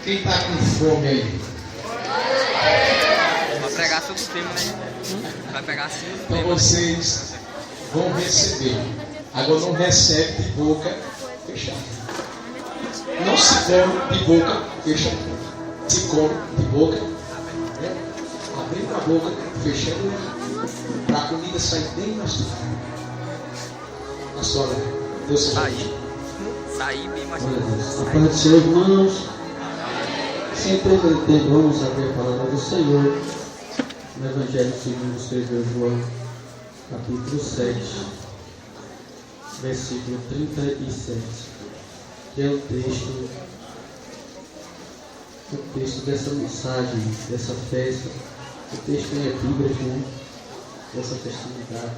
Quem está com fome aí? Vai pregar sobre o tema, né? Vai pegar assim o Então tema. vocês vão receber. Agora não recebe de boca fechada. Não se come de boca fechada. Se come de boca, né? Abrindo a boca, fechando, para a comida sair bem mais tarde. Na sua hora. Deus seja Sair bem mais Glória a Deus. tarde. A paz do Senhor, irmãos. Sempre em tempo vamos abrir a palavra do Senhor no Evangelho segundo escreveu João, capítulo 7, versículo 37, que é o texto dessa mensagem, dessa festa. O texto é epígrafe, né? Dessa festividade.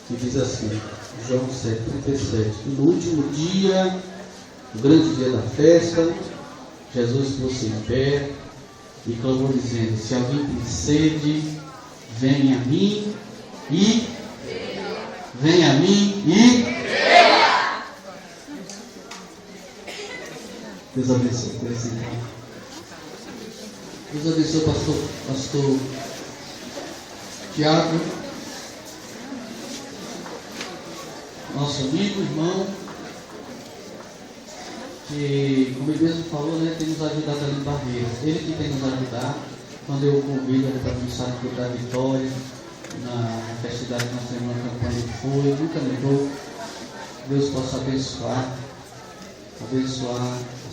Que diz assim, João 7,37. No último dia, o grande dia da festa, Jesus pôs-se em pé e clamou dizendo: se alguém tem sede, venha a mim e venha a mim e Deus abençoe. Deus abençoe, pastor Tiago, nosso amigo, irmão, que, como ele mesmo falou, né, tem nos ajudado ali em Barreiras. Ele que tem nos ajudado, quando eu convido ele para começar a da Vitória, na festividade que nós temos na campanha que foi, nunca negou. Deus possa abençoar a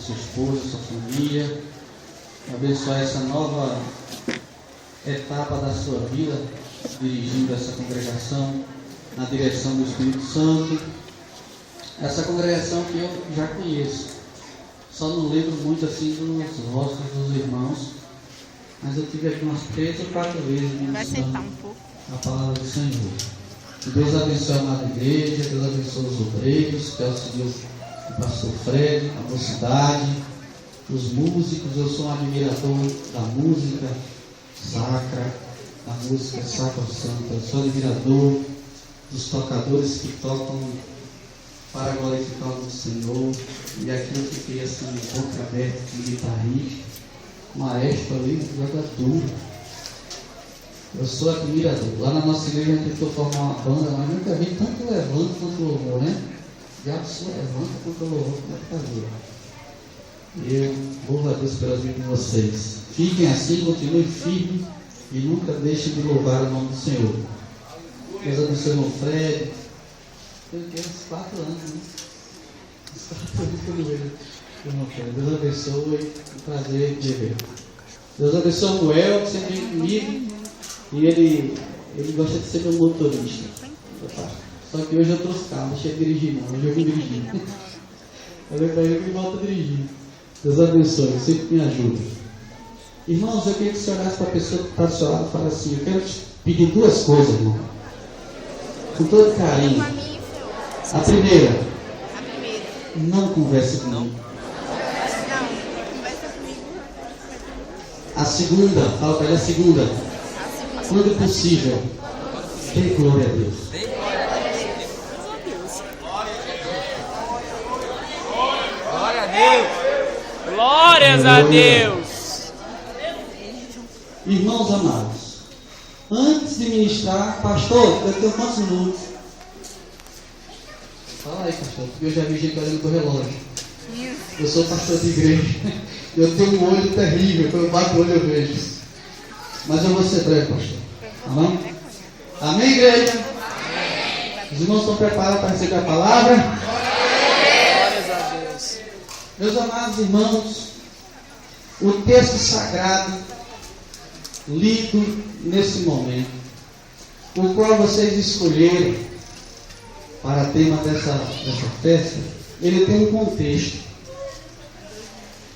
sua esposa, a sua família, abençoar essa nova etapa da sua vida, dirigindo essa congregação na direção do Espírito Santo. Essa congregação que eu já conheço, só não lembro muito assim dos rostos dos irmãos, mas eu tive aqui umas 3 ou 4 vezes ministrando a palavra do Senhor. Que Deus abençoe a amada igreja, Deus abençoe os obreiros, que auxiliou o pastor Fred, a mocidade, os músicos. Eu sou um admirador da música sacra, da música sacrossanta. Eu sou admirador dos tocadores que tocam para glorificar o Senhor. E aqui eu fiquei assim, boca aberta, com guitarrista, maestro ali, jogador. Eu sou admirador. Lá na nossa igreja a gente tentou formar uma banda, mas nunca vi tanto levante quanto louvor, né? Já se levanta quanto louvor, como é que fazer? Eu louvo a Deus pelas vidas de vocês. Fiquem assim, continuem firmes e nunca deixem de louvar o nome do Senhor. Deus abençoe o irmão Fred. Eu tenho uns 4 anos, né? Uns 4 anos que eu não vejo o irmão Fred. Deus abençoe, um prazer de ver. Deus abençoe o Noel, que sempre vem comigo. E ele gosta de ser meu motorista. Só que hoje eu trouxe carro, deixa ele dirigir não, hoje eu vim dirigir. Eu falei para ele que ele volta a dirigir. Deus abençoe, sempre me ajuda. Irmãos, eu queria que você olhasse para a pessoa que está do seu lado e fale assim: eu quero te pedir 2 coisas, irmão. Com todo carinho. A primeira, não converse comigo. A segunda, fala para ele a segunda. Quando possível, dê glória a Deus. Glória a Deus. Glórias a Deus. Irmãos amados, antes de ministrar, pastor, eu tenho quantos minutos? Fala aí, pastor, porque eu já vi gente olhando pro relógio. Eu sou pastor de igreja. Eu tenho um olho terrível, quando eu bato o olho eu vejo. Mas eu vou ser breve, pastor. Amém? Amém, igreja? Amém. Os irmãos estão preparados para receber a palavra? Glórias a Deus. Meus amados irmãos, o texto sagrado lido nesse momento, o qual vocês escolheram para tema dessa festa, ele tem um contexto.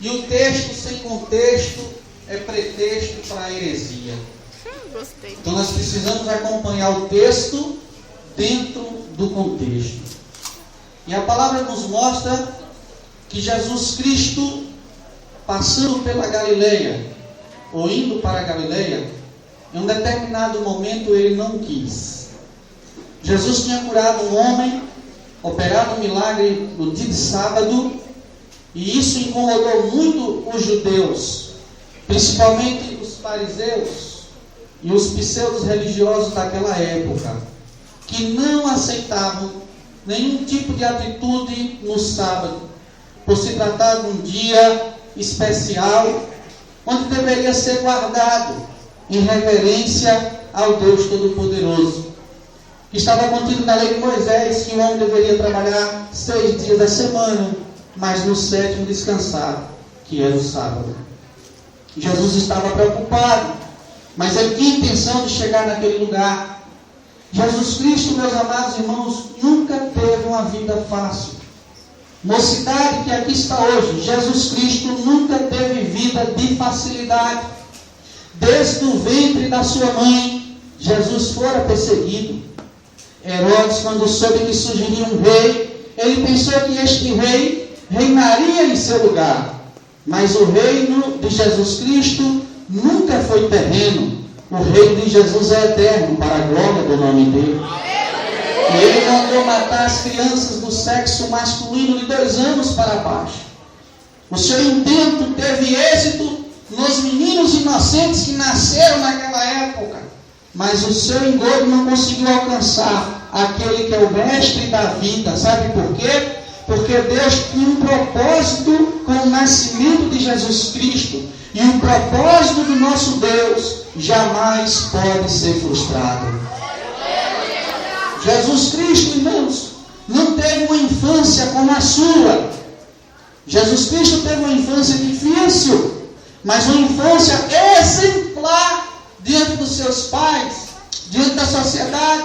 E o texto sem contexto é pretexto para a heresia. Gostei. Então nós precisamos acompanhar o texto dentro do contexto. E a palavra nos mostra que Jesus Cristo, passando pela Galileia, ou indo para a Galileia, em um determinado momento ele não quis. Jesus tinha curado um homem, operado um milagre no dia de sábado, E isso incomodou muito os judeus, principalmente os fariseus e os pseudos religiosos daquela época, que não aceitavam nenhum tipo de atitude no sábado, por se tratar de um dia especial, onde deveria ser guardado em reverência ao Deus Todo-Poderoso. Estava contido na lei de Moisés que o homem deveria trabalhar 6 dias da semana, mas no 7º descansar, que era o sábado. Jesus estava preocupado, mas ele tinha intenção de chegar naquele lugar. Jesus Cristo, meus amados irmãos, nunca teve uma vida fácil. Mocidade que aqui está hoje, Jesus Cristo nunca teve vida de facilidade. Desde o ventre da sua mãe, Jesus fora perseguido. Herodes, quando soube que surgiria um rei, ele pensou que este rei reinaria em seu lugar. Mas o reino de Jesus Cristo nunca foi terreno. O reino de Jesus é eterno, para a glória do nome dele. E ele mandou matar as crianças do sexo masculino de 2 anos para baixo. O seu intento teve êxito nos meninos inocentes que nasceram naquela época. Mas o seu engodo não conseguiu alcançar aquele que é o mestre da vida. Sabe por quê? Porque Deus tinha um propósito com o nascimento de Jesus Cristo. E o propósito do nosso Deus jamais pode ser frustrado. Jesus Cristo, irmãos, não teve uma infância como a sua. Jesus Cristo teve uma infância difícil, mas uma infância exemplar diante dos seus pais, diante da sociedade,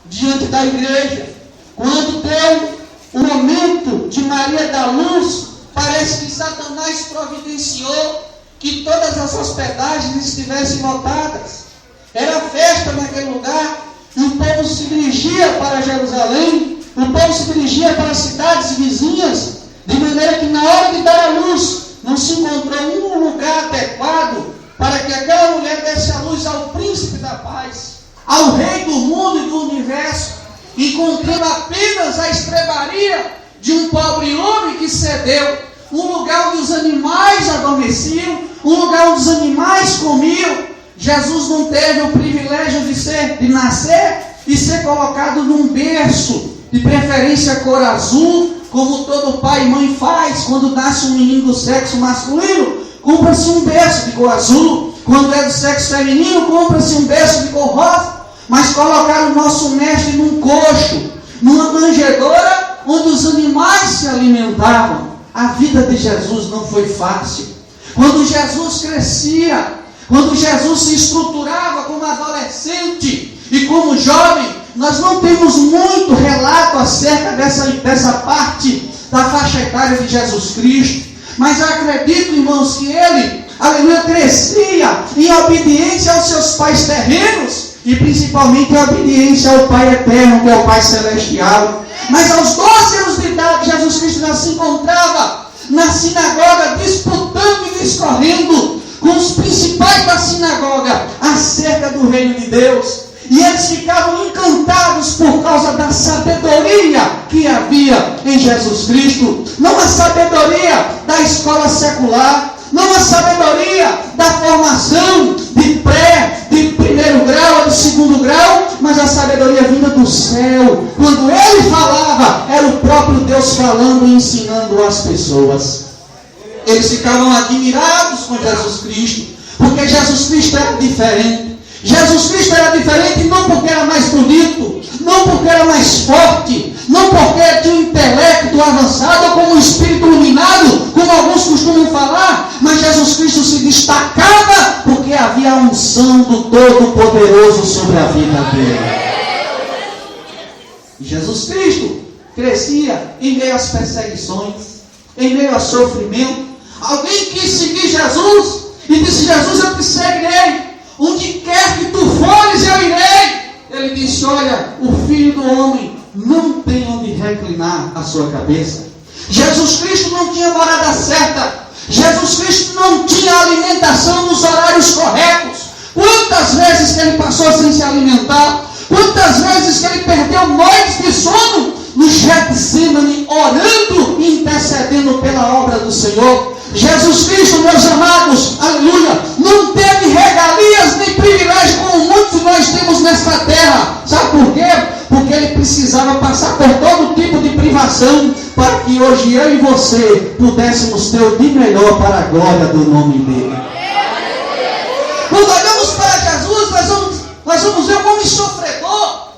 diante da igreja. Quando deu o momento de Maria dar luz, parece que Satanás providenciou que todas as hospedagens estivessem lotadas. Era festa naquele lugar, e o povo se dirigia para Jerusalém, o povo se dirigia para as cidades vizinhas, de maneira que na hora de dar a luz, não se encontrou um lugar adequado para que aquela mulher desse a luz ao príncipe da paz, ao rei do mundo e do universo, encontrando apenas a estrebaria de um pobre homem que cedeu, um lugar onde os animais adormeciam, um lugar onde os animais comiam. Jesus não teve o privilégio de nascer e ser colocado num berço, de preferência cor azul, como todo pai e mãe faz. Quando nasce um menino do sexo masculino, compra-se um berço de cor azul. Quando é do sexo feminino, compra-se um berço de cor rosa. Mas colocaram o nosso mestre num coxo, numa manjedoura, onde os animais se alimentavam. A vida de Jesus não foi fácil. Quando Jesus crescia, quando Jesus se estruturava como adolescente e como jovem, nós não temos muito relato acerca dessa parte da faixa etária de Jesus Cristo. Mas eu acredito, irmãos, que ele, aleluia, crescia em obediência aos seus pais terrenos e principalmente em obediência ao Pai eterno, que é o Pai celestial. Mas aos 12 anos de idade, Jesus Cristo já se encontrava na sinagoga, disputando e discorrendo com os principais da sinagoga acerca do reino de Deus. E eles ficavam encantados por causa da sabedoria que havia em Jesus Cristo. Não a sabedoria da escola secular, não a sabedoria da formação de primeiro grau ou de segundo grau, mas a sabedoria vinda do céu. Quando ele falava, era o próprio Deus falando e ensinando as pessoas. Eles ficavam admirados com Jesus Cristo, porque Jesus Cristo era diferente. Jesus Cristo era diferente não porque era mais bonito, não porque era mais forte, não porque tinha um intelecto avançado ou como um espírito iluminado, como alguns costumam falar, mas Jesus Cristo se destacava porque havia a unção do Todo-Poderoso sobre a vida dele. Jesus Cristo crescia em meio às perseguições, em meio ao sofrimento. Alguém quis seguir Jesus e disse: Jesus, eu te seguirei. Onde quer que tu fores, eu irei. Ele disse: olha, o Filho do Homem não tem onde reclinar a sua cabeça. Jesus Cristo não tinha morada certa. Jesus Cristo não tinha alimentação nos horários corretos. Quantas vezes que ele passou sem se alimentar? Quantas vezes que ele perdeu noites de sono no Getsemane, orando e intercedendo pela obra do Senhor. Jesus Cristo, meus amados, aleluia, não teve regalias nem privilégios como muitos nós temos nesta terra. Sabe por quê? Porque ele precisava passar por todo tipo de privação para que hoje eu e você pudéssemos ter o de melhor para a glória do nome dele. Quando olhamos para Jesus, nós vamos ver um homem sofredor,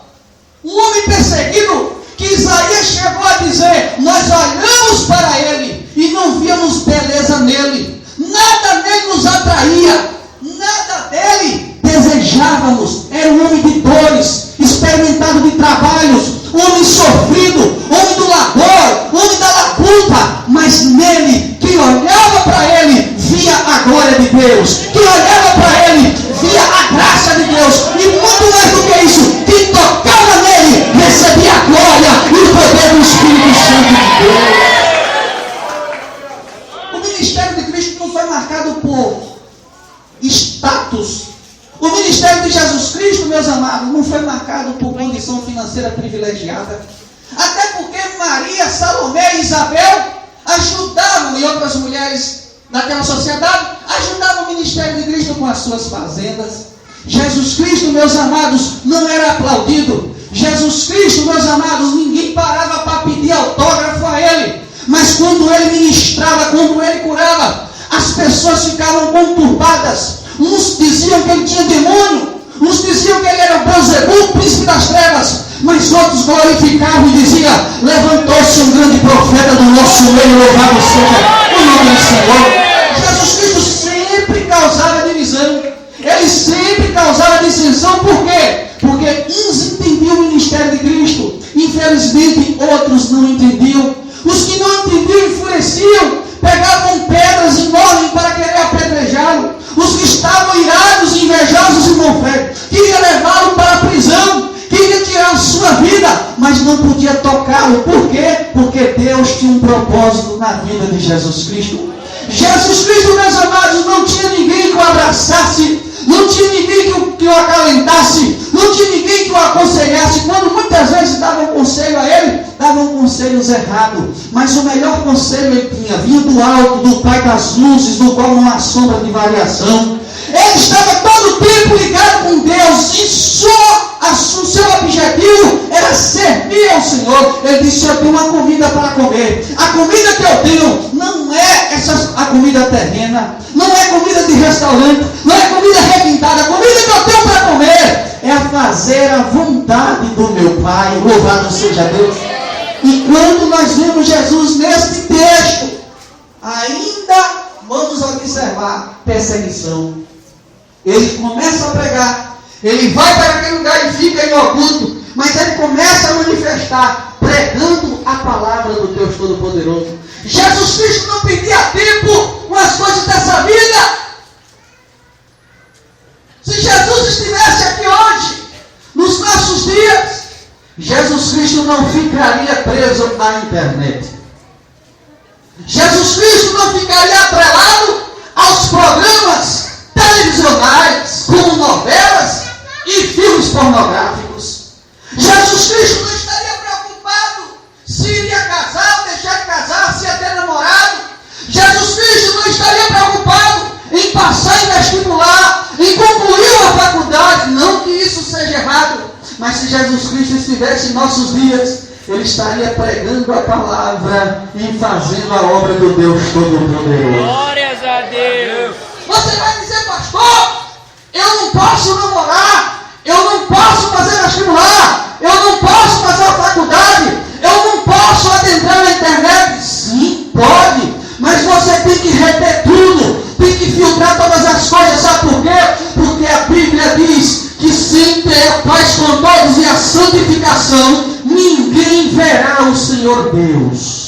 um homem perseguido, que Isaías chegou a dizer: nós olhamos para ele e não víamos beleza nele, nada nele nos atraía, nada dele desejávamos. Era um homem de dores, experimentado de trabalhos, homem sofrido, homem do labor, homem da labuta, mas nele, quem olhava para ele, via a glória de Deus, quem olhava para ele, via a graça de Deus, e muito mais do que isso, quem tocava nele, recebia a glória e o poder do Espírito Santo de Deus. O ministério de Cristo não foi marcado por status. O ministério de Jesus Cristo, meus amados, não foi marcado por condição financeira privilegiada. Até porque Maria, Salomé e Isabel ajudavam, e outras mulheres daquela sociedade, ajudavam o ministério de Cristo com as suas fazendas. Jesus Cristo, meus amados, não era aplaudido. Jesus Cristo, meus amados, ninguém parava para pedir autógrafo a ele. Mas quando ele ministrava, quando ele curava, as pessoas ficavam conturbadas. Uns diziam que ele tinha demônio, uns diziam que ele era o Beelzebul, o príncipe das trevas, mas outros glorificavam e diziam: levantou-se um grande profeta do nosso meio, louvado seja o nome do Senhor. Jesus Cristo sempre causava divisão, ele sempre causava dissensão. Por quê? Porque uns entendiam o ministério de Cristo, infelizmente outros não entendiam. Os que não entendiam enfureciam, pegavam pedras enormes para querer apedrejá-lo. Os que estavam irados, invejosos e com fé, queriam levá-lo para a prisão, queriam tirar a sua vida, mas não podia tocá-lo. Por quê? Porque Deus tinha um propósito na vida de Jesus Cristo. Jesus Cristo, meus amados, não tinha ninguém que o abraçasse, não tinha ninguém que o acalentasse, não tinha ninguém que o aconselhasse. Quando muitas vezes davam conselho a ele, davam conselhos errados, mas o melhor conselho ele tinha, vinha do alto, do Pai das luzes, do qual não há sombra de variação. Ele estava todo o tempo ligado com Deus, e o seu objetivo era servir ao Senhor. Ele disse: eu tenho uma comida para comer. A comida que eu tenho não é a comida terrena, não é comida de restaurante, não é comida requintada. A comida que eu tenho para comer é a fazer a vontade do meu Pai. Louvado seja Deus. E quando nós vemos Jesus neste texto, ainda vamos observar perseguição. Ele começa a pregar, ele vai para aquele lugar e fica em oculto, mas ele começa a manifestar, pregando a palavra do Deus Todo-Poderoso. Jesus Cristo não perdia tempo com as coisas dessa vida. Se Jesus estivesse aqui hoje, nos nossos dias, Jesus Cristo não ficaria preso na internet. Jesus Cristo não ficaria atrelado aos programas televisionais, como novelas e filmes pornográficos. Jesus Cristo não estaria preocupado se iria casar ou deixar de casar, se ia ter namorado. Jesus Cristo não estaria preocupado em passar em vestibular, em concluir uma faculdade. Não que isso seja errado, mas se Jesus Cristo estivesse em nossos dias, ele estaria pregando a palavra e fazendo a obra do Deus Todo-Poderoso. Glórias a Deus. Você vai dizer: pastor, eu não posso namorar, eu não posso fazer vestibular, eu não posso fazer a faculdade, eu não posso adentrar na internet. Sim, pode, mas você tem que reter tudo, tem que filtrar todas as coisas. Sabe por quê? Porque a Bíblia diz que sem ter a paz com todos e a santificação, ninguém verá o Senhor Deus.